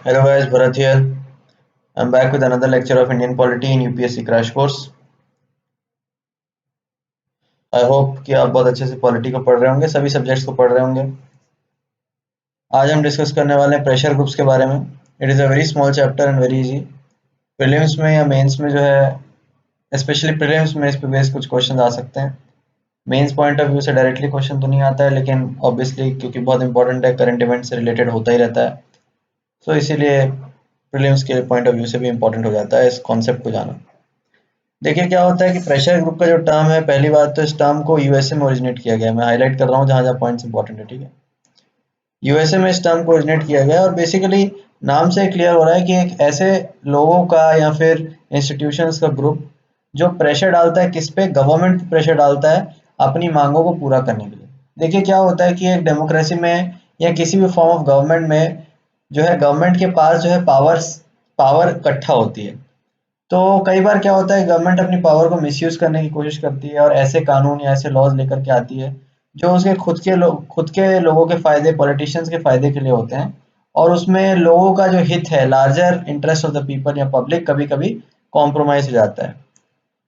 Hello guys, Bharat here. I'm back with another lecture of Indian polity in UPSC crash course. I hope कि आप बहुत अच्छे से polity को पढ़ रहे होंगे, सभी सब्जेक्ट्स को पढ़ रहे होंगे। आज हम डिस्कस करने वाले हैं प्रेशर ग्रुप्स के बारे में। It is a very small chapter and very easy. Prelims में या मेंस में जो है, स्पेशली प्रीलिम्स में इस पे बेस कुछ क्वेश्चन आ सकते हैं। मेंस पॉइंट ऑफ व्यू से डायरेक्टली क्वेश्चन तो नहीं आता है, लेकिन ऑब्वियसली क्योंकि बहुत इंपॉर्टेंट है, करंट इवेंट से रिलेटेड होता ही रहता है, तो इसीलिए प्रीलिम्स के पॉइंट ऑफ व्यू से भी इंपॉर्टेंट हो जाता है इस कॉन्सेप्ट को जाना। देखिए क्या होता है कि प्रेशर ग्रुप का जो टर्म है, पहली बात तो इस टर्म को यूएसए में ओरिजिनेट किया गया है। मैं हाईलाइट कर रहा हूँ जहाँ जहाँ पॉइंट्स इंपॉर्टेंट है, ठीक है। यूएसए में इस टर्म को ओरिजिनेट किया गया है और बेसिकली नाम से क्लियर हो रहा है कि एक ऐसे लोगों का या फिर इंस्टीट्यूशंस का ग्रुप जो प्रेशर डालता है, किस पे? गवर्नमेंट पे प्रेशर डालता है अपनी मांगों को पूरा करने के लिए। देखिए क्या होता है कि एक डेमोक्रेसी में या किसी भी फॉर्म ऑफ गवर्नमेंट में जो है, गवर्नमेंट के पास जो है पावर इकट्ठा होती है। तो कई बार क्या होता है, गवर्नमेंट अपनी पावर को मिसयूज करने की कोशिश करती है और ऐसे कानून या ऐसे लॉज लेकर के आती है जो उसके खुद के लोगों के फायदे, पॉलिटिशियंस के फायदे के लिए होते हैं। और उसमें लोगों का जो हित है, larger interest of the people या पब्लिक, कभी कभी कॉम्प्रोमाइज हो जाता है।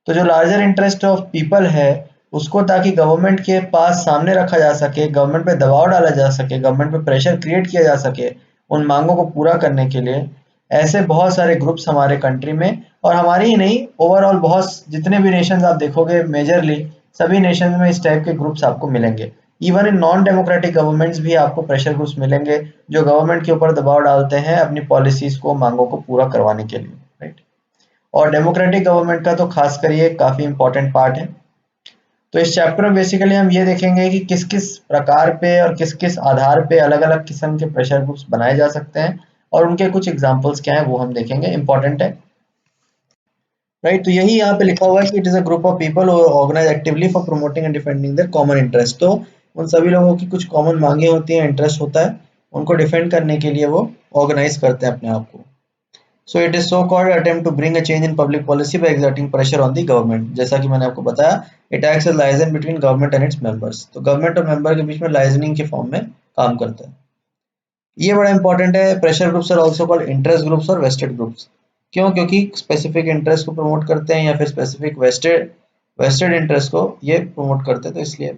तो जो लार्जर इंटरेस्ट ऑफ पीपल है, उसको ताकि गवर्नमेंट के पास सामने रखा जा सके, गवर्नमेंट पे दबाव डाला जा सके, गवर्नमेंट पे प्रेशर क्रिएट किया जा सके उन मांगों को पूरा करने के लिए, ऐसे बहुत सारे ग्रुप्स हमारे कंट्री में, और हमारी ही नहीं, ओवरऑल बहुत जितने भी नेशंस आप देखोगे, मेजरली सभी नेशंस में इस टाइप के ग्रुप्स आपको मिलेंगे। Even in non democratic governments भी आपको प्रेशर ग्रुप्स मिलेंगे जो गवर्नमेंट के ऊपर दबाव डालते हैं अपनी पॉलिसीज को, मांगों को पूरा करवाने के लिए, राइट। और डेमोक्रेटिक गवर्नमेंट का तो खासकर ये काफ़ी इंपॉर्टेंट पार्ट है। तो इस चैप्टर में बेसिकली हम ये देखेंगे कि किस किस प्रकार पे और किस किस आधार पे अलग अलग किस्म के प्रेशर ग्रुप्स बनाए जा सकते हैं, और उनके कुछ एग्जांपल्स क्या हैं वो हम देखेंगे, इंपॉर्टेंट है, राइट। तो यही यहाँ पे लिखा हुआ है कि it is a group of people organise actively for promoting and defending their common interest. तो उन सभी लोगों की कुछ कॉमन मांगे होती हैं, इंटरेस्ट होता है, उनको डिफेंड करने के लिए वो ऑर्गेनाइज करते हैं अपने आप को। So it is so called attempt to bring a change in public policy by exerting pressure on the government. जैसा कि मैंने आपको बताया, it acts as liaison between government and its members. तो गवर्नमेंट और मेंबर के बीच में लाइजनिंग के फॉर्म में काम करता है। ये बड़ा इंपॉर्टेंट है। Pressure groups are also called interest groups और वेस्टेड ग्रुप्स। क्यों? क्योंकि स्पेसिफिक इंटरेस्ट को प्रमोट करते हैं या फिर स्पेसिफिक वेस्टेड वेस्टेड इंटरेस्ट को ये प्रमोट करते हैं, तो इसलिए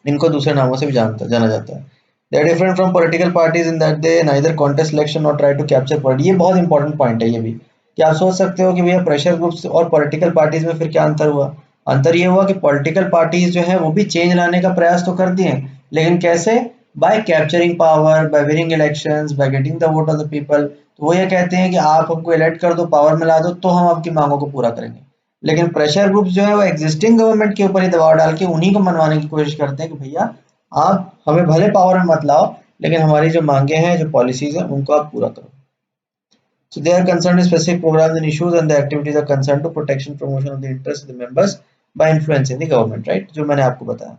इनको दूसरे नामों से भी जाना जाता है। They are different from political parties in that they neither contest election और ट्राई टू कैप्चर पॉलिटी। ये बहुत इंपॉर्टेंट पॉइंट है ये भी, कि आप सोच सकते हो कि भैया प्रेशर ग्रुप्स और पॉलिटिकल पार्टीज में फिर क्या अंतर हुआ। अंतर ये हुआ कि पॉलिटिकल पार्टीज जो है वो भी चेंज लाने का प्रयास तो करती हैं, लेकिन कैसे? Bye capturing power, bye winning elections, by getting the vote of the people. तो वो ये कहते हैं कि आप हमको इलेक्ट कर दो, पावर में ला दो, तो हम आपकी मांगों को पूरा करेंगे। लेकिन प्रेशर ग्रुप्स जो है वो एग्जिस्टिंग गवर्नमेंट के ऊपर ही दबाव डाल के उन्हीं को मनवाने की कोशिश करते हैं कि भैया आप हमें भले पावर में मत लाओ, लेकिन हमारी जो मांगे हैं, जो पॉलिसीज हैं, उनको आप पूरा करो। So they are concerned with specific programs and issues, and the activities are concerned to protection, promotion of the interests of the members by influencing the government, right? जो मैंने आपको बताया।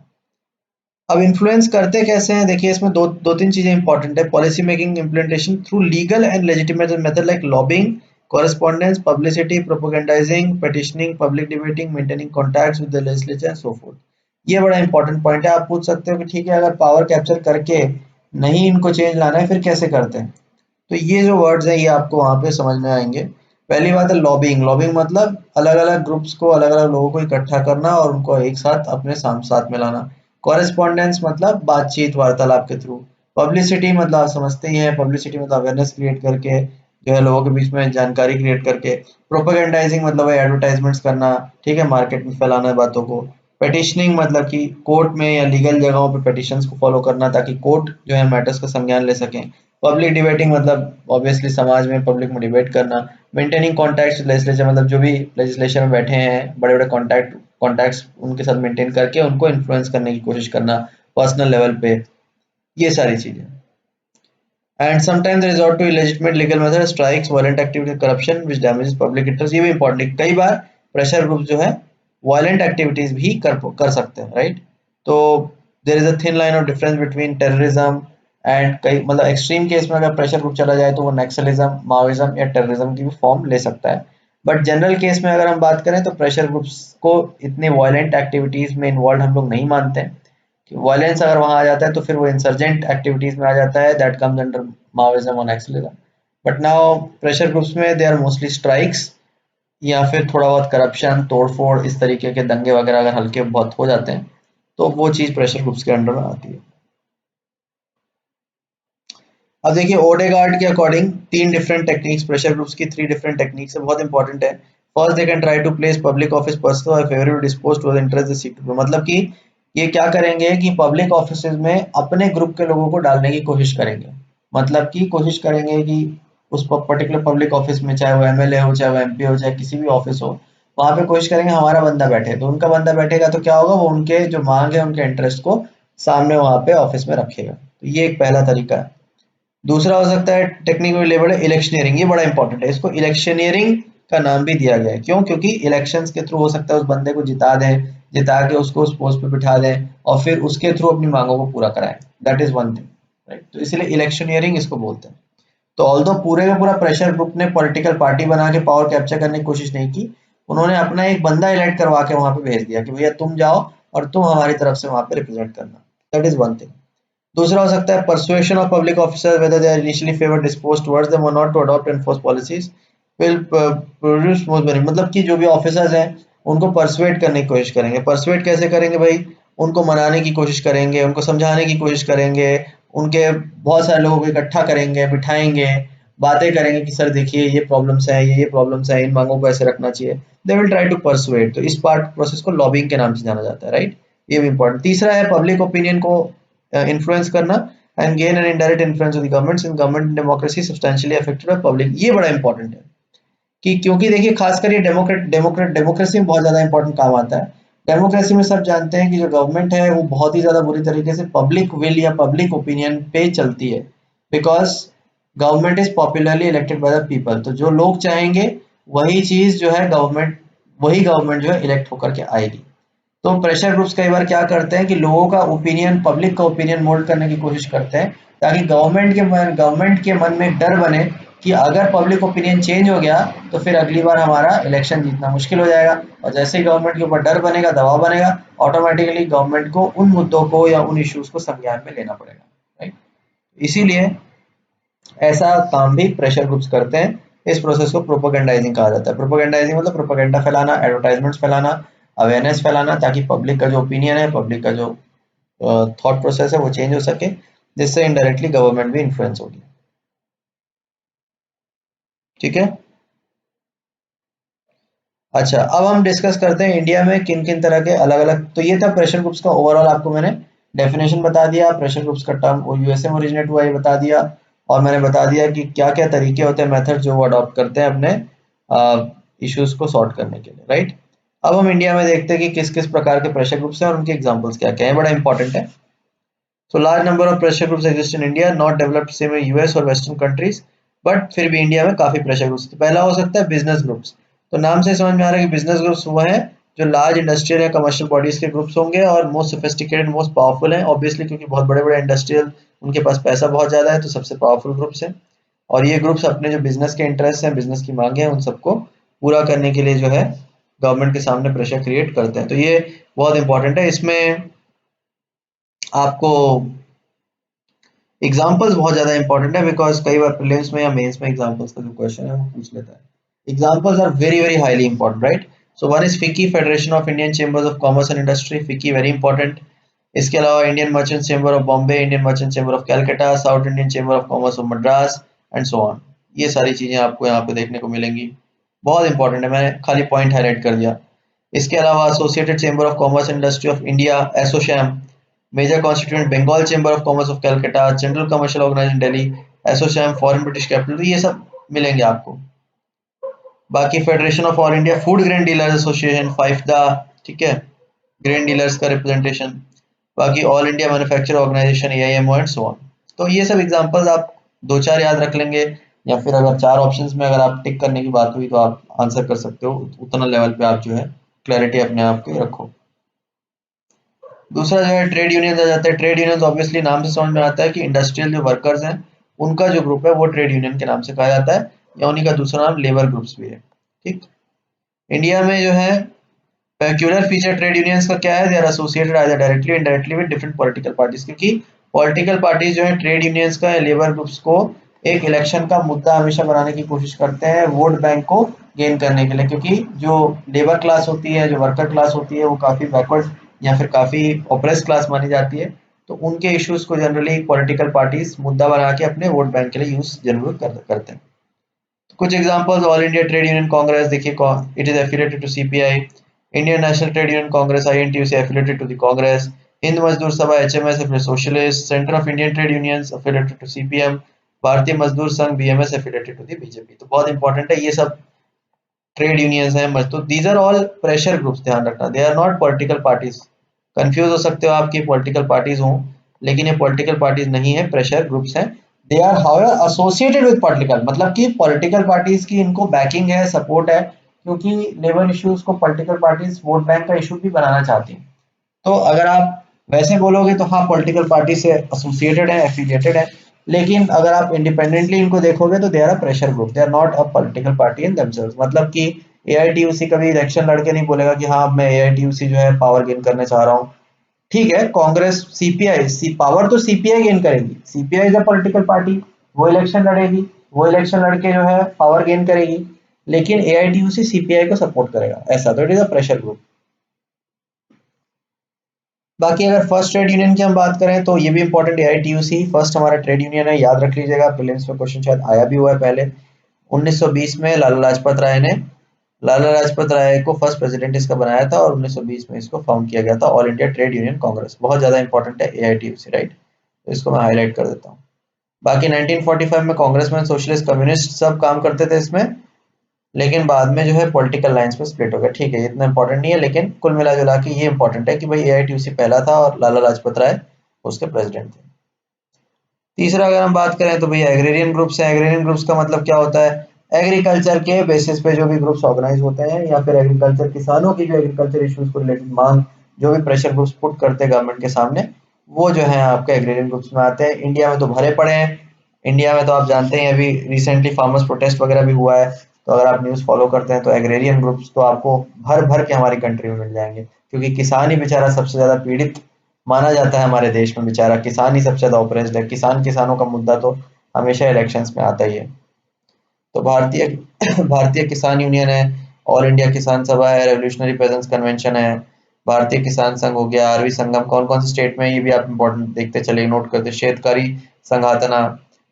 अब इन्फ्लुएंस करते कैसे हैं? देखिए इसमें दो तीन चीजें इंपॉर्टेंट है। Policy making implementation through legal and legitimate method like lobbying, correspondence, publicity, propagandizing, petitioning, public debating, maintaining contacts with the legislature and so forth। ये बड़ा इंपॉर्टेंट पॉइंट है। आप पूछ सकते हो कि ठीक है, अगर पावर कैप्चर करके नहीं इनको चेंज लाना है, फिर कैसे करते हैं? तो ये जो वर्ड्स हैं ये आपको वहाँ पे समझ में आएंगे। पहली बात है लॉबिंग। लॉबिंग मतलब अलग अलग ग्रुप्स को, अलग अलग लोगों को इकट्ठा करना और उनको एक साथ अपने साथ में लाना। कॉरेस्पॉन्डेंस मतलब बातचीत, वार्तालाप के थ्रू। पब्लिसिटी मतलब आप समझते ही हैं, पब्लिसिटी मतलब अवेयरनेस क्रिएट करके, जो है लोगों के बीच में जानकारी क्रिएट करके। प्रोपेगेंडाइजिंग मतलब एडवर्टाइजमेंट्स करना, ठीक है, मार्केट में फैलाना है बातों को। पेटिशनिंग मतलब कि कोर्ट में या लीगल जगहों पे पेटिशंस को फॉलो करना ताकि कोर्ट जो है मैटर्स का संज्ञान ले सकें। पब्लिक डिबेटिंग मतलब ऑब्वियसली समाज में पब्लिक में डिबेट करना। मेंटेनिंग कॉन्टैक्ट लेजिस्लेचर मतलब जो भी लेजिस्लेशन में बैठे हैं, बड़े बड़े कॉन्टैक्ट्स उनके साथ मेंटेन करके उनको इन्फ्लुएंस करने की कोशिश करना पर्सनल लेवल पे। ये सारी चीजें। And sometimes resort to illegitimate legal method, strikes, violent activity, corruption which damages public interest. ये भी इंपॉर्टेंट है। कई बार प्रेशर ग्रुप जो है वायलेंट एक्टिविटीज भी कर सकते हैं, राइट। तो there is a thin line of difference between terrorism and कई, मतलब एक्सट्रीम केस में अगर प्रेशर ग्रुप चला जाए तो वो नक्सलिज्म, माओइज्म या टेररिज्म की भी फॉर्म ले सकता है। बट जनरल केस में अगर हम बात करें तो प्रेशर ग्रुप्स को इतने वायलेंट एक्टिविटीज में इन्वॉल्व हम लोग नहीं मानते हैं। वायलेंस अगर वहां आ जाता है तो फिर वो इंसर्जेंट एक्टिविटीज में आ जाता है, दैट कम्स अंडर माओइज्म और Naxalism. But now pressure groups में दे आर मोस्टली स्ट्राइक्स या फिर थोड़ा बहुत करप्शन, तोड़फोड़, इस तरीके के दंगे वगैरह अगर हल्के बहुत हो जाते हैं तो वो चीज प्रेशर ग्रुप्स के अंडर में आती है। अब देखिए ओडेगार्ड के according 3 different techniques pressure groups की, 3 डिफरेंट टेक्निक्स है, बहुत इंपॉर्टेंट है। First they can try to place public office person और favourably dispose to interest seek, मतलब कि ये क्या करेंगे कि पब्लिक ऑफिस में अपने ग्रुप के लोगों को डालने की कोशिश करेंगे, मतलब कि कोशिश करेंगे कि उस पर्टिकुलर पब्लिक ऑफिस में, चाहे वो एमएलए हो, चाहे वो एमपी हो, चाहे किसी भी ऑफिस हो, वहां पे कोशिश करेंगे हमारा बंदा बैठे। तो उनका बंदा बैठेगा तो क्या होगा, वो उनके जो मांग है, उनके इंटरेस्ट को सामने वहां पे ऑफिस में रखेगा। तो ये एक पहला तरीका है। दूसरा हो सकता है टेक्निक में लेबल है इलेक्शनियरिंग, ये बड़ा इंपॉर्टेंट है, इसको इलेक्शनियरिंग का नाम भी दिया गया है। क्यों? क्योंकि इलेक्शंस के थ्रू हो सकता है उस बंदे को जिता दें, जिता के उसको उस पोस्ट पे बिठा दें और फिर उसके थ्रू अपनी मांगों को पूरा कराएं। That is one thing, right? तो इसीलिए इलेक्शनियरिंग इसको बोलते हैं। तो ऑल्दो पूरे का पूरा प्रेशर ग्रुप ने पॉलिटिकल पार्टी बना के पावर कैप्चर करने की कोशिश नहीं की, उन्होंने अपना एक बंदा इलेक्ट करवा के वहां पे भेज दिया कि भैया तुम जाओ और तुम हमारी तरफ से वहां पे रिप्रेजेंट करना। That is one thing. दूसरा हो सकता है persuasion of public officers whether they are initially favored disposed towards them or not to adopt and enforce policies will produce most benefit, मतलब कि जो भी ऑफिसर्स हैं उनको परसुएट करने की कोशिश करेंगे। परसुएट कैसे करेंगे भाई? उनको मनाने की कोशिश करेंगे, उनको समझाने की कोशिश करेंगे, उनके बहुत सारे लोगों को इकट्ठा करेंगे, बिठाएंगे, बातें करेंगे कि सर देखिए ये प्रॉब्लम्स है, ये प्रॉब्लम्स है, इन मांगों को ऐसे रखना चाहिए। They will try to persuade. तो इस पार्ट प्रोसेस को लॉबिंग के नाम से जाना जाता है, राइट? ये भी इंपॉर्टेंट। तीसरा है पब्लिक ओपिनियन को इन्फ्लुएंस करना and gain an indirect influence of the governments in government democracy substantially affected by public. ये बड़ा इंपॉर्टेंट है कि क्योंकि देखिए खासकर ये डेमोक्रेसी में बहुत ज्यादा इंपॉर्टेंट काम आता है। डेमोक्रेसी में सब जानते हैं कि जो गवर्नमेंट है वो बहुत ही ज्यादा बुरी तरीके से पब्लिक विल या पब्लिक ओपिनियन पे चलती है, because government is popularly elected by the people. तो जो लोग चाहेंगे वही चीज जो है गवर्नमेंट जो है इलेक्ट होकर के आएगी। तो प्रेशर ग्रुप्स कई बार क्या करते हैं कि लोगों का ओपिनियन, पब्लिक का ओपिनियन मोल्ड करने की कोशिश करते हैं, ताकि गवर्नमेंट के मन में डर बने कि अगर पब्लिक ओपिनियन चेंज हो गया तो फिर अगली बार हमारा इलेक्शन जीतना मुश्किल हो जाएगा। और जैसे ही गवर्नमेंट के ऊपर डर बनेगा, दबाव बनेगा, ऑटोमेटिकली गवर्नमेंट को उन मुद्दों को या उन इश्यूज को संज्ञान में लेना पड़ेगा, राइट? इसीलिए ऐसा काम भी प्रेशर ग्रुप्स करते हैं। इस प्रोसेस को प्रोपेगेंडाइजिंग कहा जाता है। प्रोपेगेंडाइजिंग मतलब प्रोपेगेंडा फैलाना, एडवर्टाइजमेंट्स फैलाना, अवेयरनेस फैलाना, ताकि पब्लिक का जो ओपिनियन है, पब्लिक का जो थॉट प्रोसेस है वो चेंज हो सके, जिससे इनडायरेक्टली गवर्नमेंट भी इन्फ्लुएंस होगी। ठीक है। अच्छा, अब हम डिस्कस करते हैं इंडिया में किन किन तरह के अलग अलग। तो ये था प्रेशर ग्रुप्स का ओवरऑल, आपको मैंने डेफिनेशन बता दिया, प्रेशर ग्रुप्स का टर्म यूएसए में ओरिजिनेट हुआ ये बता दिया, और मैंने बता दिया कि क्या क्या तरीके होते हैं, मेथड जो वो अडॉप्ट करते हैं अपने इश्यूज को सॉर्ट करने के लिए, राइट? अब हम इंडिया में देखते हैं कि किस किस प्रकार के प्रेशर ग्रुप्स हैं और उनके एग्जाम्पल्स क्या क्या है, बड़ा इंपॉर्टेंट है। So large number of pressure groups exist in India, not developed same in US और वेस्टर्न कंट्रीज, बट फिर भी इंडिया में काफी प्रेशर ग्रुप्स। तो पहला हो सकता है बिजनेस ग्रुप्स। तो नाम से समझ में आ रहा है कि बिजनेस ग्रुप्स वो हैं जो लार्ज इंडस्ट्रियल या कमर्शियल बॉडीज के ग्रुप्स होंगे और मोस्ट सोफिस्टिकेटेड, मोस्ट पावरफुल हैं, ऑब्वियसली क्योंकि बहुत बड़े बड़े इंडस्ट्रियल, उनके पास पैसा बहुत ज्यादा है, तो सबसे पावरफुल ग्रुप्स हैं। और ये ग्रुप्स अपने जो बिजनेस के इंटरेस्ट हैं, बिजनेस की मांगे हैं, उन सबको पूरा करने के लिए जो है गवर्नमेंट के सामने प्रेशर क्रिएट करते हैं। तो ये बहुत इंपॉर्टेंट है। इसमें आपको एग्जाम्पल्स बहुत ज्यादा इंपॉर्टेंट है, बिकॉज कई बार प्रीलिम्स में या मेंस में एग्जाम्पल्स का जो क्वेश्चन है वो पूछ लेता है। Examples are very very highly important, right? So one is FICCI, federation of Indian chambers of commerce and industry, FICCI very important. इसके अलावा Indian merchant chamber of Bombay, Indian merchant chamber of Calcutta, South Indian chamber of commerce of Madras and so on. ये सारी चीजें आपको यहाँ पे देखने को मिलेंगी, बहुत इंपॉर्टेंट है, मैंने खाली पॉइंट हाईलाइट कर दिया। इसके अलावा associated chamber of commerce and industry of India, ASSOCHAM, major constituent Bengal chamber of commerce of Calcutta, general commercial organisation Delhi, ASSOCHAM foreign British capital, तो ये सब मिलेंगे आपको। बाकी federation of all India food grain dealers association, फाइफदा, ठीक है, ग्रेन डीलर्स का रिप्रेजेंटेशन। बाकी all India manufacture organisation, AIMO and so on. तो ये सब एग्जांपल्स आप दो चार याद रख लेंगे, या फिर अगर चार ऑप्शंस में अगर आप टिक करने की बात हुई तो आप आंसर कर सकते हो, उतना लेवल पे आप जो है क्लैरिटी अपने आप की रखो। दूसरा जो है ट्रेड यूनियन आ जाता है। ट्रेड यूनियन ऑब्वियसली नाम से समझ में आता है कि इंडस्ट्रियल जो वर्कर्स हैं उनका जो ग्रुप है वो ट्रेड यूनियन के नाम से कहा जाता है, या उन्हीं का दूसरा नाम लेबर ग्रुप्स भी है। ठीक, इंडिया में जो है पेक्यूलर फीचर ट्रेड यूनियंस का क्या है, they are associated either directly indirectly with different political parties, क्योंकि पॉलिटिकल पार्टीज जो है ट्रेड यूनियंस का लेबर ग्रुप्स को एक इलेक्शन का मुद्दा हमेशा बनाने की कोशिश करते हैं वोट बैंक को गेन करने के लिए, क्योंकि जो लेबर क्लास होती है, जो वर्कर क्लास होती है, वो काफी बैकवर्ड या फिर काफी ओप्रेस क्लास मानी जाती है, तो उनके इश्यूज को जनरली पॉलिटिकल पार्टीज मुद्दा बना के अपने वोट बैंक के लिए यूज जरूर करते हैं। कुछ examples, all India trade union congress, देखिए it is affiliated to CPI, Indian national trade union congress INTUC affiliated to the Congress, Hind Mazdoor Sabha HMS affiliated socialist, centre of Indian trade unions affiliated to CPM, Bharatiya Mazdoor Sangh BMS affiliated to the BJP. तो बहुत important है, ये सब trade unions हैं मजदूर, these are all pressure groups, ध्यान रखना, they are not political parties. Confuse हो सकते हो आपकी पॉलिटिकल पार्टीज हों, लेकिन ये पॉलिटिकल पार्टीज नहीं है, प्रेशर ग्रुप्स हैं। They are however associated with political, मतलब कि पॉलिटिकल पार्टीज की इनको बैकिंग है, सपोर्ट है, क्योंकि लेबर इश्यूज को पॉलिटिकल पार्टीज वोट बैंक का इशू भी बनाना चाहती हैं। तो अगर आप वैसे बोलोगे तो हाँ, पॉलिटिकल पार्टी से एसोसिएटेड है, एफिलिएटेड है, लेकिन अगर आप इंडिपेंडेंटली इनको देखोगे तो they are a pressure group, they are not a political party in themselves. मतलब कि एआईटीयूसी कभी इलेक्शन लड़के नहीं बोलेगा कि हाँ मैं एआईटीयूसी जो है पावर गेन करने चाह रहा हूँ। ठीक है, कांग्रेस सीपीआई पावर तो सीपीआई गेन करेगी, CPI is a political party, वो इलेक्शन लड़ेगी, वो इलेक्शन लड़के जो है पावर गेन करेगी, लेकिन एआईटीयूसी सीपीआई को सपोर्ट करेगा, ऐसा तो it is a pressure group. बाकी अगर फर्स्ट ट्रेड यूनियन की हम बात करें तो ये भी इंपॉर्टेंट, एआईटीयूसी फर्स्ट हमारा ट्रेड यूनियन है, याद रख लीजिएगा, प्रीलिम्स में क्वेश्चन शायद आया भी हुआ है पहले। 1920 में लाला लाजपत राय को फर्स्ट प्रेसिडेंट इसका बनाया था, और 1920 में इसको फाउंड किया गया था, all India trade union Congress. बहुत ज्यादा इंपॉर्टेंट है एआईटीयूसी, राइट, तो इसको मैं हाईलाइट कर देता हूँ। बाकी 1945 में कांग्रेसमैन, सोशलिस्ट, कम्युनिस्ट सब काम करते थे इसमें, लेकिन बाद में जो है पॉलिटिकल लाइंस पे स्प्लिट हो गया। ठीक है, इतना इंपॉर्टेंट नहीं है, लेकिन कुल मिला जुला के ये इंपॉर्टेंट है कि भाई एआईटीयूसी पहला था और लाला लाजपत राय उसके प्रेसिडेंट थे। तीसरा अगर हम बात करें तो भैया एग्रेरियन ग्रुप्स हैं। एग्रेरियन ग्रुप्स का मतलब क्या होता है, एग्रीकल्चर के बेसिस पे जो भी ग्रुप्स ऑर्गेनाइज होते हैं, या फिर एग्रीकल्चर किसानों की जो एग्रीकल्चर इश्यूज को रिलेटेड मांग जो भी प्रेशर ग्रुप्स पुट करते हैं गवर्नमेंट के सामने, वो जो है आपके एग्रेरियन ग्रुप्स में आते हैं। इंडिया में तो भरे पड़े हैं, इंडिया में तो आप जानते हैं अभी रिसेंटली फार्मर्स प्रोटेस्ट वगैरह भी हुआ है, तो अगर आप न्यूज़ फॉलो करते हैं तो एग्रेरियन ग्रुप्स तो आपको भर भर के हमारी कंट्री में मिल जाएंगे, क्योंकि किसान ही बेचारा सबसे ज्यादा पीड़ित माना जाता है हमारे देश में, बेचारा किसान ही सबसे ज्यादा ऑपरेस्ड है, किसानों का मुद्दा तो हमेशा इलेक्शंस में आता ही है। तो भारतीय भारतीय किसान यूनियन है, ऑल इंडिया किसान सभा है, रेवोल्यूशनरी पेजेंट्स कन्वेंशन है, भारतीय किसान संघ हो गया, आरवी संगम, कौन कौन से स्टेट में, ये भी आप इंपॉर्टेंट देखते चले, नोट करते, शेतकारी संघातना,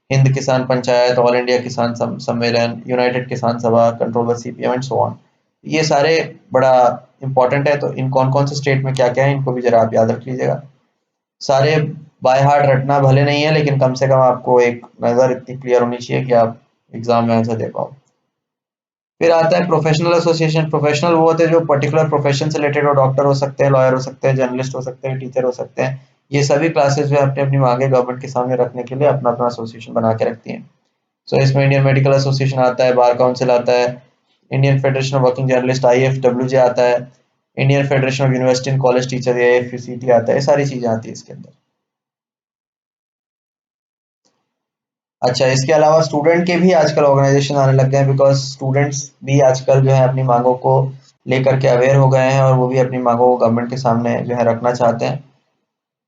हिंद किसान पंचायत, ऑल इंडिया किसान सम्मेलन, यूनाइटेड किसान सभा, control by CPM and so on. ये सारे बड़ा इंपॉर्टेंट है, तो इन कौन कौन से स्टेट में क्या क्या है इनको भी जरा आप याद रख लीजिएगा। सारे बाय हार्ट रटना भले नहीं है, लेकिन कम से कम आपको एक नज़र इतनी क्लियर होनी चाहिए कि आप एग्जाम में आंसर दे पाओ। फिर आता है प्रोफेशनल एसोसिएशन। प्रोफेशनल वो होते हैं जो पर्टिकुलर प्रोफेशन से रिलेटेड हो, डॉक्टर हो सकते हैं, लॉयर हो सकते हैं, जर्नलिस्ट हो सकते हैं, टीचर हो सकते हैं। ये सभी क्लासेस जो है अपनी अपनी मांगे गवर्नमेंट के सामने रखने के लिए अपना अपना एसोसिएशन बना के रखती हैं। सो इसमें इंडियन मेडिकल एसोसिएशन आता है, बार काउंसिल आता है, Indian federation of working journalist IFWJ आता है, Indian federation of university and college teacher AFCT आता है, ये सारी चीजें आती है इसके अंदर। अच्छा, इसके अलावा स्टूडेंट के भी आजकल ऑर्गेनाइजेशन आने लग गए हैं, बिकॉज स्टूडेंट्स भी आजकल जो है अपनी मांगों को लेकर के अवेयर हो गए हैं, और वो भी अपनी मांगों को गवर्नमेंट के सामने जो है रखना चाहते हैं,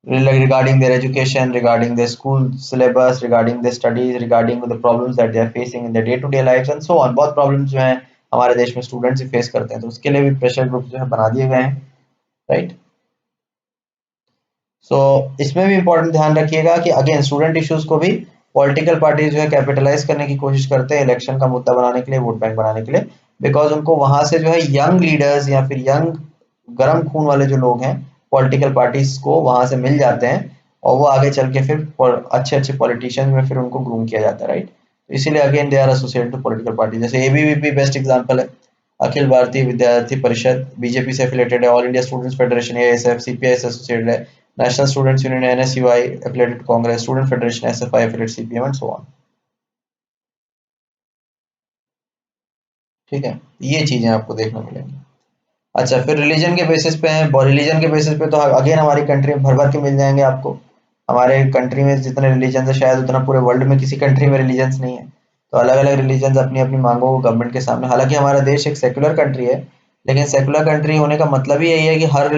regarding their education, regarding their school syllabus, regarding their studies, regarding the problems that they are facing in their day to day lives and so on। बहुत प्रॉब्लम्स जो हैं हमारे देश में स्टूडेंट्स ही फेस करते हैं, तो उसके लिए भी प्रेशर ग्रुप जो है बना दिए गए हैं, राइट। सो इसमें भी इम्पोर्टेंट ध्यान रखिएगा कि अगेन स्टूडेंट इश्यूज को भी पॉलिटिकल पार्टी जो है कैपिटलाइज करने की कोशिश करते हैं इलेक्शन का मुद्दा बनाने के लिए, वोट बैंक बनाने के लिए, बिकॉज उनको वहां से जो है यंग लीडर्स या फिर यंग गर्म खून वाले जो लोग हैं पॉलिटिकल पार्टीज को वहां से मिल जाते हैं, और वो आगे चल के फिर अच्छे अच्छे पॉलिटिशियन में फिर उनको ग्रूम किया जाता है, राइट। तो इसीलिए again they are associated to political party, जैसे एबीवीपी बेस्ट एग्जांपल है, अखिल भारतीय विद्यार्थी परिषद बीजेपी से एफिलेटेड है, all India students federation ASF CPI से एसोसिएटेड है, national students union NSUI affiliated Congress, student federation SFI affiliated CPM and so on. ठीक है, ये चीजें आपको देखने मिलेंगी। अच्छा, फिर रिलीजन के बेसिस पे हैं, रिलीजन के बेसिस पे तो अगेन हमारी कंट्री में भर भर के मिल जाएंगे आपको। हमारे कंट्री में जितने रिलीजन है शायद उतना पूरे वर्ल्ड में किसी कंट्री में रिलीजन्स नहीं है, तो अलग अलग रिलीजन अपनी अपनी मांगों को गवर्नमेंट के सामने, हालांकि हमारा देश एक सेक्युलर कंट्री है, लेकिन सेकुलर कंट्री होने का मतलब ही यही है कि हर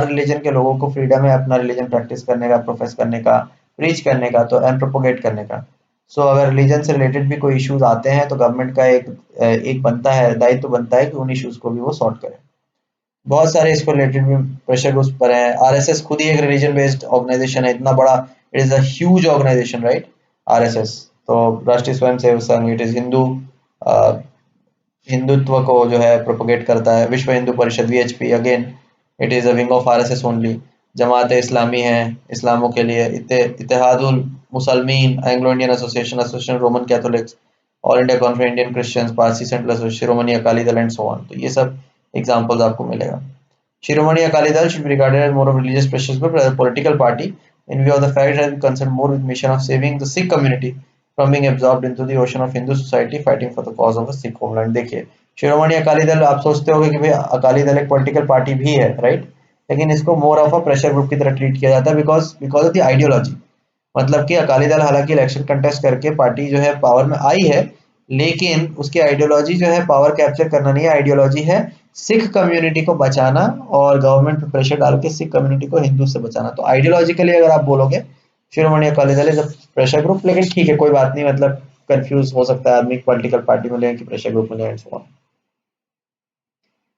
रिलीजन के लोगों को फ्रीडम है अपना रिलीजन प्रैक्टिस करने का, प्रोफेस करने का, प्रीच करने का, तो एंड प्रोपोगेट करने का। सो अगर रिलीजन से रिलेटेड भी कोई इश्यूज आते हैं तो गवर्नमेंट का एक बनता है, दायित्व बनता है कि उन इश्यूज को भी वो सॉर्ट करे। बहुत सारे इसको रिलेटेड भी प्रेशर ग्रुप्स पर हैं। आरएसएस खुद ही एक रिलीजन बेस्ड ऑर्गेनाइजेशन है, इतना बड़ा, it is a huge organisation, right. RSS तो राष्ट्रीय स्वयंसेवक संघ, इट इज हिंदुत्व को जो है प्रोपोगेट करता है। Vishwa Hindu Parishad, VHP, again it is a wing of RSS only. Jamaat Islami है, इस्लामों के लिए। Ittehadul Muslimeen, Anglo Indian association, association Roman Catholics, all India conference Indian Christians, Parsi central association, Shiromani Akali Dal and so on. तो ये सब एग्जांपल्स आपको मिलेगा। Shiromani Akali Dal should be regarded as more of a religious pressure group rather than a political party, in view of the fact that it is concerned more with mission of saving the Sikh community from being absorbed into the ocean of Hindu society fighting for the cause of a Sikh homeland। देखिए, शिरोमणि अकाली दल, आप सोचते होंगे कि भाई अकाली दल एक political party भी है, राइट, लेकिन इसको more of a pressure group की तरह ट्रीट किया जाता है बिकॉज ऑफ द आइडियोलॉजी। मतलब कि अकाली दल हालांकि इलेक्शन कंटेस्ट करके पार्टी जो है पावर में आई है, लेकिन उसकी आइडियोलॉजी जो है पावर कैप्चर करना नहीं है, आइडियोलॉजी है सिख कम्युनिटी को बचाना और गवर्नमेंट पे प्रेशर डाल के सिख कम्युनिटी को हिंदू से बचाना। तो आइडियोलॉजिकली अगर आप बोलोगे शिरोमणि अकाली दल इज अ प्रेशर ग्रुप, लेकिन ठीक है कोई बात नहीं, मतलब कंफ्यूज हो सकता है आदमी पॉलिटिकल पार्टी में लें कि प्रेशर ग्रुप में लें एंड सो ऑन।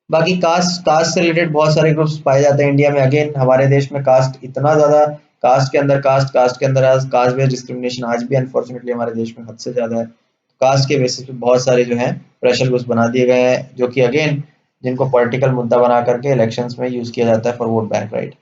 बाकी कास्ट से रिलेटेड बहुत सारे ग्रुप्स पाए जाते हैं इंडिया में। अगेन हमारे देश में कास्ट इतना ज्यादा, कास्ट के अंदर आज कास्ट बेस्ड डिस्क्रिमिनेशन आज भी अनफॉर्चुनेटली हमारे देश में हद से ज्यादा है। कास्ट के बेसिस पे बहुत सारे जो है प्रेशर ग्रुप्स बना दिए गए हैं, जो कि अगेन जिनको पॉलिटिकल मुद्दा बना करके इलेक्शंस में यूज किया जाता है for vote bank, right.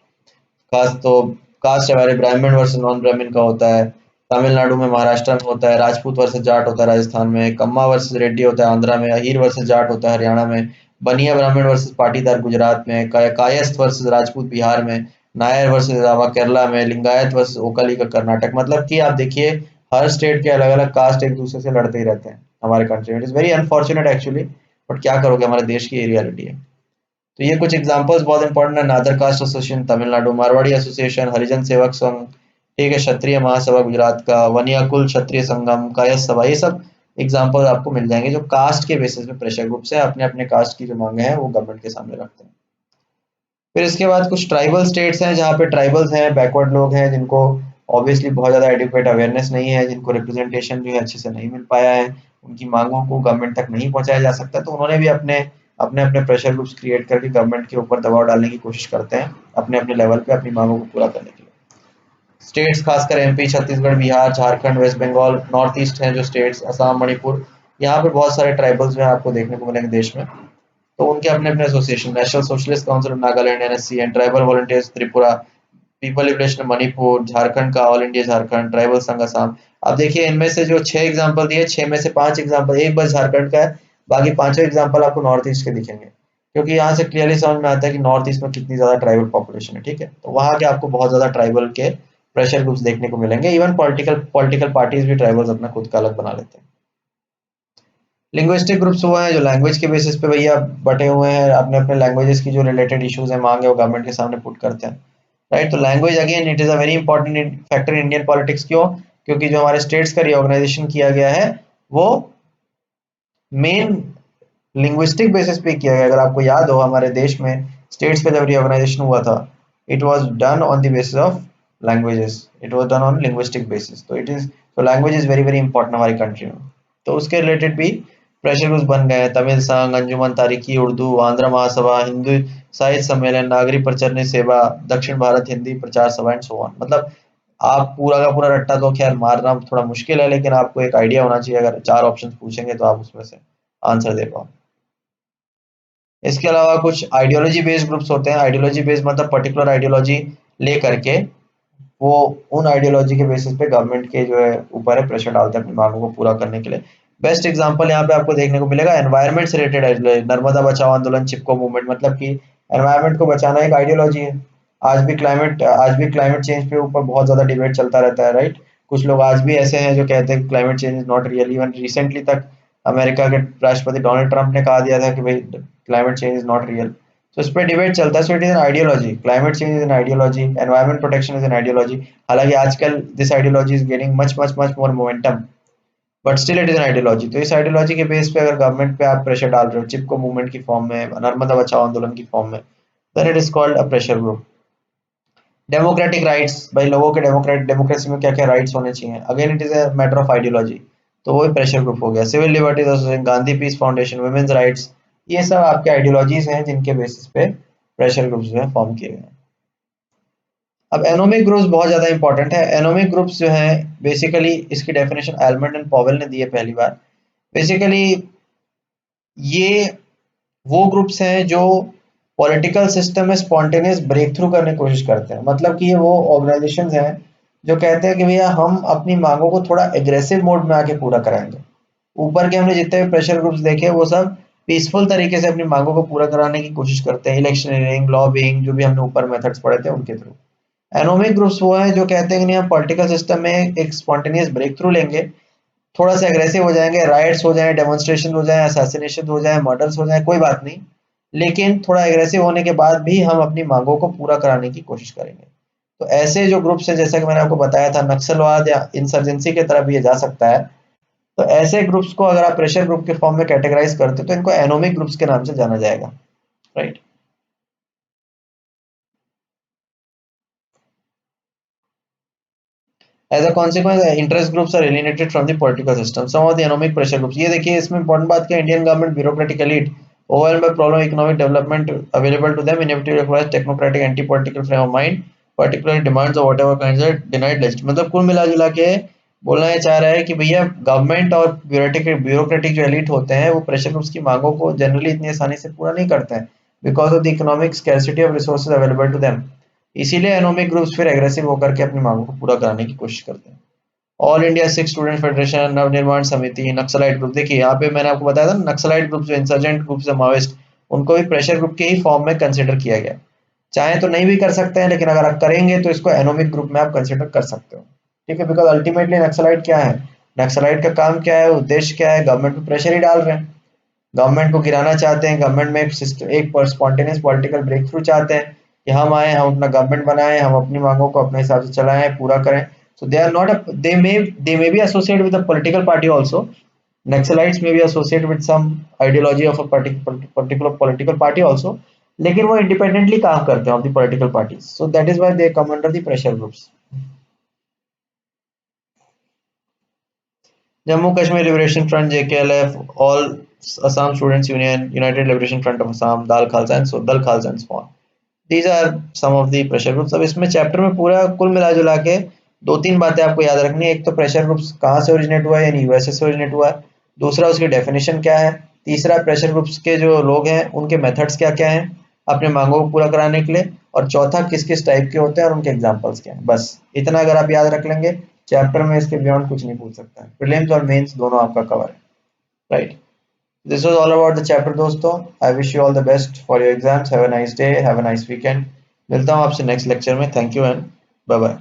Caste तो कास्ट हमारे ब्राह्मण वर्सेस नॉन ब्राह्मण का होता है, तमिलनाडु में, महाराष्ट्र में होता है, राजपूत वर्सेस जाट होता है राजस्थान में, कम्मा वर्सेस रेड्डी होता है आंध्रा में, अहीर वर्सेस जाट होता है हरियाणा में, बनिया ब्राह्मण वर्सेस पाटीदार गुजरात में, कायस्थ वर्सेस राजपूत बिहार में, नायर वर्सेस रावा केरला में, लिंगायत वर्सेस ओकली का कर्नाटक। मतलब कि आप देखिए हर स्टेट के अलग अलग कास्ट एक दूसरे से लड़ते ही रहते हैं हमारे कंट्री में। It is very unfortunate actually, but क्या करोगे, हमारे देश की ये रियलिटी है। तो ये कुछ एग्जांपल्स बहुत इंपॉर्टेंट है। Nadar caste association Tamil Nadu, Marwari association, Harijan Sevak Sangh, ठीक है, क्षत्रिय महासभा गुजरात का, वनियाकुल क्षत्रिय संगम, कायस्थ सभा, ये सब एग्जांपल आपको मिल जाएंगे जो कास्ट के बेसिस पे प्रेशर ग्रुप से अपने अपने कास्ट की जो मांगे हैं वो गवर्नमेंट के सामने रखते हैं। फिर इसके बाद कुछ ट्राइबल स्टेट्स हैं जहाँ पे ट्राइबल्स हैं, बैकवर्ड लोग हैं, जिनको ऑब्वियसली बहुत ज़्यादा एडुकेट अवेयरनेस नहीं है, जिनको रिप्रेजेंटेशन जो है अच्छे से नहीं मिल पाया है, उनकी मांगों को गवर्नमेंट तक नहीं पहुंचाया जा सकता, तो उन्होंने भी अपने अपने अपने प्रेशर ग्रुप्स क्रिएट करके गवर्नमेंट के ऊपर दबाव डालने की कोशिश करते हैं अपने अपने लेवल पे अपनी मांगों को पूरा करने के लिए। स्टेट्स खासकर MP, Chhattisgarh, Bihar, Jharkhand, west Bengal, north east हैं जो स्टेट्स, असम, मणिपुर, यहाँ पे बहुत सारे ट्राइबल्स जो है आपको देखने को मिलेंगे देश में। तो उनके अपने अपने association, national socialist council of Nagaland NSC and tribal volunteers Tripura, people liberation Manipur, Jharkhand का ऑल इंडिया झारखंड, ट्राइबल संघ असम। अब देखिए इनमें से जो 6 एग्जांपल दिए, 6 में से 5 एग्जांपल, एक बस झारखंड का है, बाकी पांचों एग्जांपल आपको नॉर्थ ईस्ट के दिखेंगे, क्योंकि यहाँ से क्लियरली समझ में आता है कि नॉर्थ ईस्ट में कितनी ज्यादा ट्राइबल पॉपुलेशन है, ठीक है। तो वहाँ के आपको बहुत ज्यादा ट्राइबल के प्रेशर ग्रुप्स देखने को मिलेंगे। इवन पॉलिटिकल पॉलिटिकल पार्टीज भी ट्राइबल्स अपना खुद का अलग बना लेते हैं। लिंग्विस्टिक ग्रुप्स वो हैं जो लैंग्वेज के बेसिस पे भैया बटे हुए हैं, अपने अपने लैंग्वेजेस की जो रिलेटेड इश्यूज है, मांग है, वो गवर्नमेंट के सामने पुट करते हैं, राइट। तो language again it is a very important factor in Indian politics. क्यों? क्योंकि जो हमारे स्टेट्स का रिऑर्गेनाइजेशन किया गया है वो मेन लिंग्विस्टिक बेसिस पे किया गया। अगर आपको याद हो हमारे देश में स्टेट्स का जब रिऑर्गेनाइजेशन हुआ था, it was done on the basis of languages, it was done on linguistic basis. तो इट इज, तो language is very very important हमारी कंट्री में। तो उसके रिलेटेड भी प्रेशर ग्रुप्स बन गए हैं, तमिल संघ, अंजुमन तारीखी उर्दू, आंध्र महासभा, हिंदू साहित्य सम्मेलन, नागरिक प्रचारणी सेवा, दक्षिण भारत हिंदी प्रचार सभा एंड सो ऑन। मतलब आप पूरा का पूरा रट्टा तो खैर मारना थोड़ा मुश्किल है, लेकिन आपको एक आइडिया होना चाहिए, अगर 4 ऑप्शन पूछेंगे तो आप उसमें से आंसर दे पाओ। इसके अलावा कुछ आइडियोलॉजी बेस्ड ग्रुप्स होते हैं। आइडियोलॉजी बेस्ड मतलब पर्टिकुलर आइडियोलॉजी ले करके वो उन आइडियोलॉजी के बेसिस पे गवर्नमेंट के जो है ऊपर है प्रेशर डालते हैं अपनी मांगों को पूरा करने के लिए। बेस्ट एग्जांपल यहाँ पे आपको देखने को मिलेगा एनवायरनमेंट से रिलेटेड आइडियोलॉजी, नर्मदा बचाओ आंदोलन, चिपको मूवमेंट। मतलब कि एनवायरनमेंट को बचाना एक आइडियोलॉजी है। आज भी क्लाइमेट चेंज पे ऊपर बहुत ज्यादा डिबेट चलता रहता है, राइट। कुछ लोग आज भी ऐसे हैं जो कहते हैं climate change is not real. Even recently तक अमेरिका के राष्ट्रपति डोनाल्ड ट्रंप ने कहा दिया था कि भाई climate change is not real. तो इस पे डिबेट चलता है। सो it is an ideology, climate change is an ideology, environment protection is an ideology. हालांकि आजकल this ideology is gaining much much much more momentum, but still it is an ideology. तो इस ideology के base पे अगर government पे आप pressure डाल रहे हो, चिपको मूवमेंट की फॉर्म में, नर्मदा बचाओ आंदोलन की फॉर्म में, then it is called a pressure group. Democratic rights, भाई लोगों के डेमोक्रेसी में क्या क्या राइट्स होने चाहिए, again it is a matter of ideology, तो वो प्रेशर ग्रुप हो गया। Civil liberties association, Gandhi peace foundation, women's rights, ये सब आपके आइडियोलॉजीज हैं जिनके बेसिस पे प्रेशर ग्रुप्स जो है फॉर्म किए गए हैं। अब एनोमिक ग्रुप्स बहुत ज्यादा इंपॉर्टेंट है। एनोमिक ग्रुप्स जो है बेसिकली, इसकी डेफिनेशन एल्मंड एंड पॉवेल ने दी है पहली बार। बेसिकली ये वो ग्रुप्स हैं जो पॉलिटिकल सिस्टम में स्पॉन्टेनियस ब्रेक थ्रू करने की कोशिश करते हैं। मतलब कि ये वो ऑर्गेनाइजेशंस हैं जो कहते हैं कि भैया हम अपनी मांगों को थोड़ा एग्रेसिव मोड में आके पूरा कराएंगे। ऊपर के हमने जितने भी प्रेशर ग्रुप्स देखे वो सब पीसफुल तरीके से अपनी मांगों को पूरा कराने की कोशिश करते हैं, इलेक्शनियरिंग, लॉबिंग, जो भी हमने ऊपर मेथड्स पढ़े थे उनके थ्रू। एनोमिक ग्रुप्स वो हैं जो कहते हैं कि नहीं, हम पॉलिटिकल सिस्टम में एक स्पॉन्टेनियस ब्रेक थ्रू लेंगे, थोड़ा सा एग्रेसिव हो जाएंगे, राइट्स हो जाए, डेमोन्स्ट्रेशन हो जाए, असैसिनेशन हो जाए, मर्डर्स हो जाए, कोई बात नहीं, लेकिन थोड़ा एग्रेसिव होने के बाद भी हम अपनी मांगों को पूरा कराने की कोशिश करेंगे। तो ऐसे जो ग्रुप्स हैं, जैसा कि मैंने आपको बताया था, नक्सलवाद या इंसर्जेंसी की तरफ ये जा सकता है। तो ऐसे ग्रुप्स को अगर आप प्रेशर ग्रुप के फॉर्म में कैटेगराइज करते हो तो इनको एनोमिक ग्रुप्स के नाम से जाना जाएगा, right. As a consequence, interest groups are alienated from the political system. Some of the economic pressure groups, ये देखिए इसमें important बात क्या है, Indian government bureaucratic elite overwhelmed by problem economic development available to them inevitably requires technocratic anti political frame of mind, particularly demands of whatever kinds are denied legit। मतलब कुल मिला जुला के बोलना ये चाह रहा है कि भैया गवर्नमेंट और ब्यूरोक्रेटिक जो एलिट होते हैं वो प्रेशर ग्रुप्स की मांगों को जनरली इतनी आसानी से पूरा नहीं करते हैं, because of the economic scarcity of resources available to them. इसीलिए एनोमिक ग्रुप्स फिर एग्रेसिव होकर के अपनी मांगों को पूरा कराने की कोशिश करते हैं। All India Sikh student federation, Navnirman समिति, नक्सलाइट ग्रुप, देखिए यहाँ पे मैंने आपको बताया था नक्सलाइट ग्रुप जो इंसर्जेंट ग्रुप है माओइस्ट, उनको भी प्रेशर ग्रुप के ही फॉर्म में कंसिडर किया गया। चाहे तो नहीं भी कर सकते हैं, लेकिन अगर आप करेंगे तो इसको एनोमिक ग्रुप में आप कंसिडर कर सकते हो, ठीक है। बिकॉज अल्टीमेटली नक्सलाइट क्या है, नक्सलाइट का काम क्या है, उद्देश्य क्या है, गवर्नमेंट पे प्रेशर ही डाल रहे हैं, गवर्नमेंट को गिराना चाहते हैं, गवर्नमेंट में एक स्पॉन्टेनियस पॉलिटिकल ब्रेक थ्रू चाहते हैं कि हम आए, हम अपना गवर्नमेंट बनाएं, हम अपनी मांगों को अपने हिसाब से चलाएं, पूरा करें। So they are not a, they may be associated with a political party also. Naxalites may be associated with some ideology of a particular political party also. लेकिन वो independently काम करते हैं of the political parties. So that is why they come under the pressure groups. Jammu Kashmir Liberation Front, JKLF, all Assam Students Union, United Liberation Front of Assam, Dal Khalsa and so Dal Khalsa and so on. These are some of the pressure groups। अब इसमें chapter में पूरा कुल मिला जुला के दो तीन बातें आपको याद रखनी है। एक तो प्रेशर ग्रुप्स कहाँ से ओरिजिनेट हुआ है, यानी यूएसए से ओरिजिनेट हुआ है। दूसरा उसकी डेफिनेशन क्या है। तीसरा प्रेशर ग्रुप्स के जो लोग हैं उनके मेथड्स क्या क्या हैं अपने मांगों को पूरा कराने के लिए। और चौथा किस किस टाइप के होते हैं और उनके एग्जाम्पल्स क्या हैं। बस इतना अगर आप याद रख लेंगे, चैप्टर में इसके बियॉन्ड कुछ नहीं पूछ सकता है। प्रीलिम्स और मेंस दोनों आपका कवर है, right. This was all about the chapter दोस्तों। I wish you all the best for your exams. Have a nice day, have a nice weekend। मिलता हूँ आपसे नेक्स्ट लेक्चर में। Thank you and bye bye.